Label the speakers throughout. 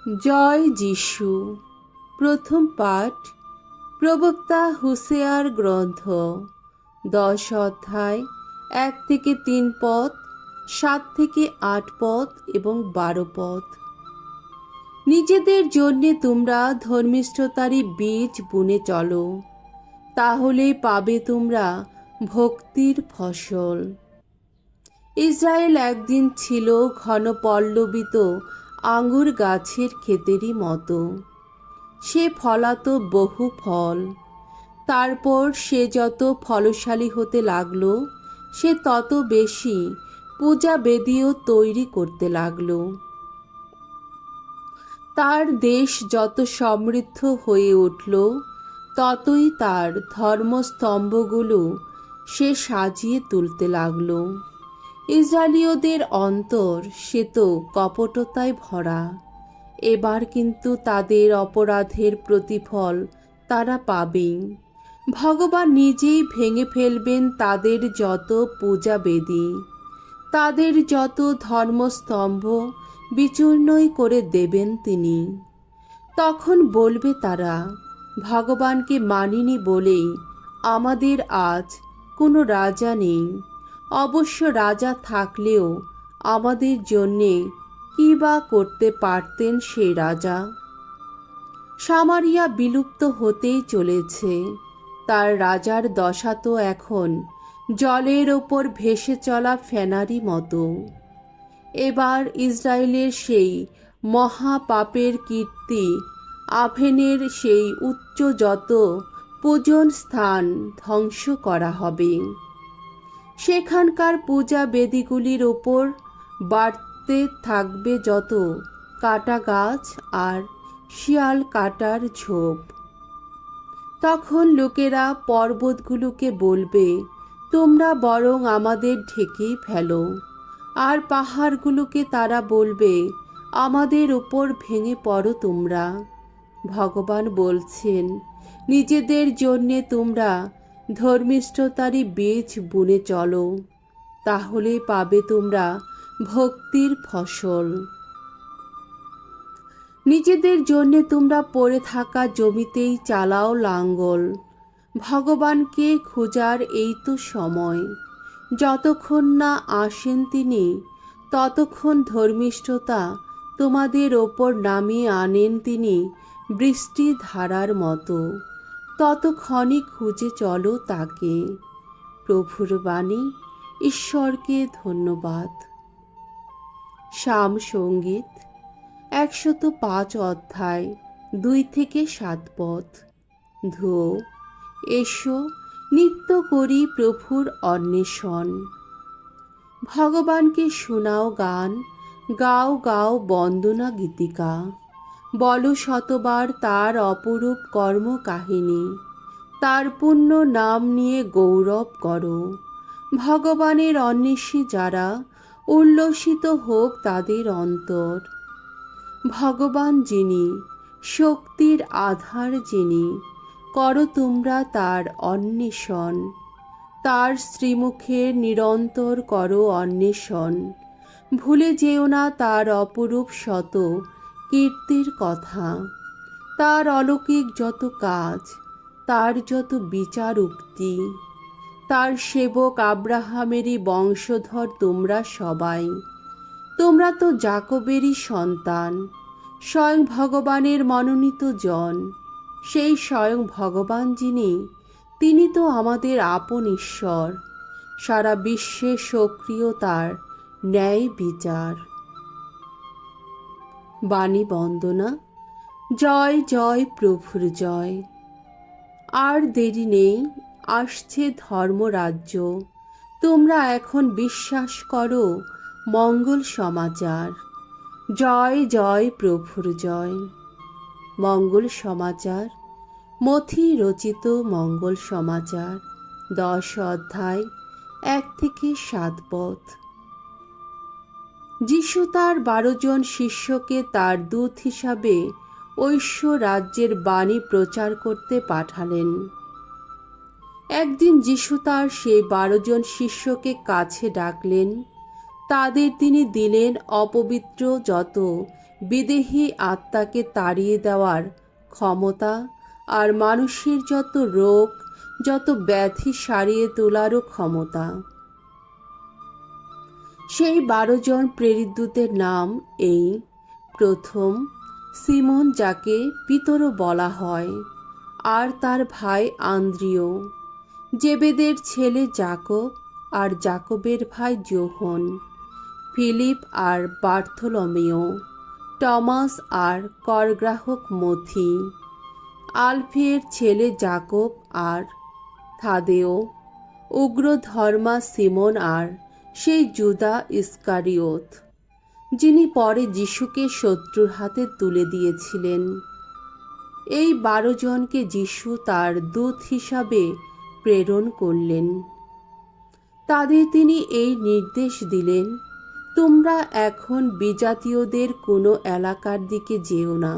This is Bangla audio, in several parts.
Speaker 1: জয় যিশু। প্রথম পাঠ প্রবক্তা হোসেয়ার গ্রন্থ 10 অধ্যায় 1 থেকে 3 পদ, 7 থেকে 8 পদ এবং 12 পদ। নিজেদের জন্যে তোমরা ধর্মিষ্ঠতারই বীজ বুনে চলো, তাহলেই পাবে তোমরা ভক্তির ফসল। ইসরায়েল একদিন ছিল ঘন পল্লবিত আঙুর গাছের ক্ষেতেরই মতো। সে ফলাত বহু ফল। তারপর সে যত ফলশালী হতে লাগল, সে তত বেশি পূজা বেদিও তৈরি করতে লাগল। তার দেশ যত সমৃদ্ধ হয়ে উঠল, ততই তার ধর্মস্তম্ভগুলো সে সাজিয়ে তুলতে লাগল। ইসরায়েলীয়দের অন্তর সে তো কপটতায় ভরা। এবার কিন্তু তাদের অপরাধের প্রতিফল তারা পাবেই। ভগবান নিজেই ভেঙে ফেলবেন তাদের যত পূজা বেদি, তাদের যত ধর্মস্তম্ভ বিচূর্ণই করে দেবেন তিনি। তখন বলবে তারা, ভগবানকে মানিনি বলেই আমাদের আজ কোনো রাজা নেই। অবশ্য রাজা থাকলেও আমাদের জন্যে কী বা করতে পারতেন সেই রাজা? সামারিয়া বিলুপ্ত হতেই চলেছে। তার রাজার দশা তো এখন জলের ওপর ভেসে চলা ফেনারই মতো। এবার ইসরায়েলের সেই মহাপাপের কীর্তি, আভেনের সেই উচ্চযত পূজন স্থান ধ্বংস করা হবে। সেখানকার পূজা বেদিগুলির ওপর বাড়তে থাকবে যত কাটা গাছ আর শিয়াল কাটার ঝোপ। তখন লোকেরা পর্বতগুলোকে বলবে, তোমরা বরং আমাদের ঢেকেই ফেলো। আর পাহাড়গুলোকে তারা বলবে, আমাদের উপর ভেঙে পড়ো তোমরা। ভগবান বলছেন, নিজেদের জন্যে তোমরা ধর্মিষ্ঠতারই বীজ বুনে চলো, তাহলেই পাবে তোমরা ভক্তির ফসল। নিজেদের জন্যে তোমরা পড়ে থাকা জমিতেই চালাও লাঙ্গল। ভগবানকে খোঁজার এই তো সময়। যতক্ষণ না আসেন তিনি, ততক্ষণ ধর্মিষ্ঠতা তোমাদের ওপর নামিয়ে আনেন তিনি বৃষ্টি ধারার মতো, ততক্ষণই খুঁজে চলো তাকে। প্রভুর বাণী। ঈশ্বরকে ধন্যবাদ। সাম সঙ্গীত 105 অধ্যায় 2 থেকে 7 পদ। ধুও, এসো, নিত্য করি প্রভুর অন্বেষণ। ভগবানকে শোনাও গান, গাও গাও বন্দনা গীতিকা। বলো শতবার তার অপরূপ কর্ম কাহিনী, তার পুণ্য নাম নিয়ে গৌরব করো। ভগবানের অন্বেষী যারা, উল্লসিত হোক তাদের অন্তর। ভগবান যিনি, শক্তির আধার যিনি, করো তোমরা তার অন্বেষণ। তার শ্রীমুখের নিরন্তর করো অন্বেষণ। ভুলে যেও না তার অপরূপ শত কীর্তির কথা, তার অলৌকিক যত কাজ, তার যত বিচার উক্তি। তার সেবক আব্রাহামেরই বংশধর তোমরা সবাই। তোমরা তো যাকবেরই সন্তান, স্বয়ং ভগবানের মনোনীত জন। সেই স্বয়ং ভগবান যিনি, তিনি তো আমাদের আপন ঈশ্বর। সারা বিশ্বে সক্রিয় তার ন্যায় বিচার। বাণী বন্দনা। জয় জয় প্রভুর জয়। আর দেরি নেই, আসছে ধর্মরাজ্য। তোমরা এখন বিশ্বাস করো মঙ্গল সমাচার। জয় জয় প্রভুর জয়। মঙ্গল সমাচার। মথি রচিত মঙ্গল সমাচার 10 অধ্যায় 1 থেকে 7 পদ। যিশু তার 12 জন শিষ্যকে তার দূত হিসাবে ঐশ্বর রাজ্যের বাণী প্রচার করতে পাঠালেন। একদিন যিশু তার সেই 12 জন শিষ্যকে কাছে ডাকলেন। তাদের তিনি দিলেন অপবিত্র যত বিদেহী আত্মাকে তাড়িয়ে দেওয়ার ক্ষমতা আর মানুষের যত রোগ, যত ব্যাধি সারিয়ে তোলারও ক্ষমতা। সেই 12 জন প্রেরিত দূতের নাম এই: প্রথম, সিমন, যাকে পিতরও বলা হয়, আর তার ভাই আন্দ্রিয়, জেবেদের ছেলে যাকব আর যাকবের ভাই যোহন, ফিলিপ আর বার্থোলোমেও, টমাস আর করগ্রাহক মথি, আলফিয়ের ছেলে যাকব আর থাদেও, উগ্র ধর্মা সিমন আর সেই জুদা ইস্কারিওত, যিনি পরে যিশুকে শত্রুর হাতে তুলে দিয়েছিলেন। এই 12 জনকে যিশু তার দূত হিসাবে প্রেরণ করলেন। তাদের তিনি এই নির্দেশ দিলেন, তোমরা এখন বিজাতীয়দের কোনো এলাকার দিকে যেও না,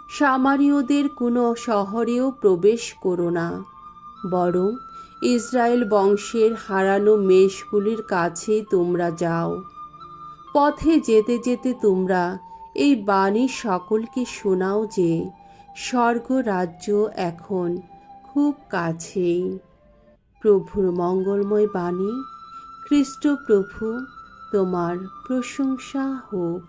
Speaker 1: সামারীয়দের কোনো শহরেও প্রবেশ করো না, বরং ইসরায়েল বংশের হারানো মেষগুলির কাছেই তোমরা যাও। পথে যেতে যেতে তোমরা এই বাণী সকলকে শোনাও যে স্বর্গরাজ্য এখন খুব কাছেই। প্রভুর মঙ্গলময় বাণী। খ্রিস্ট প্রভু, তোমার প্রশংসা হোক।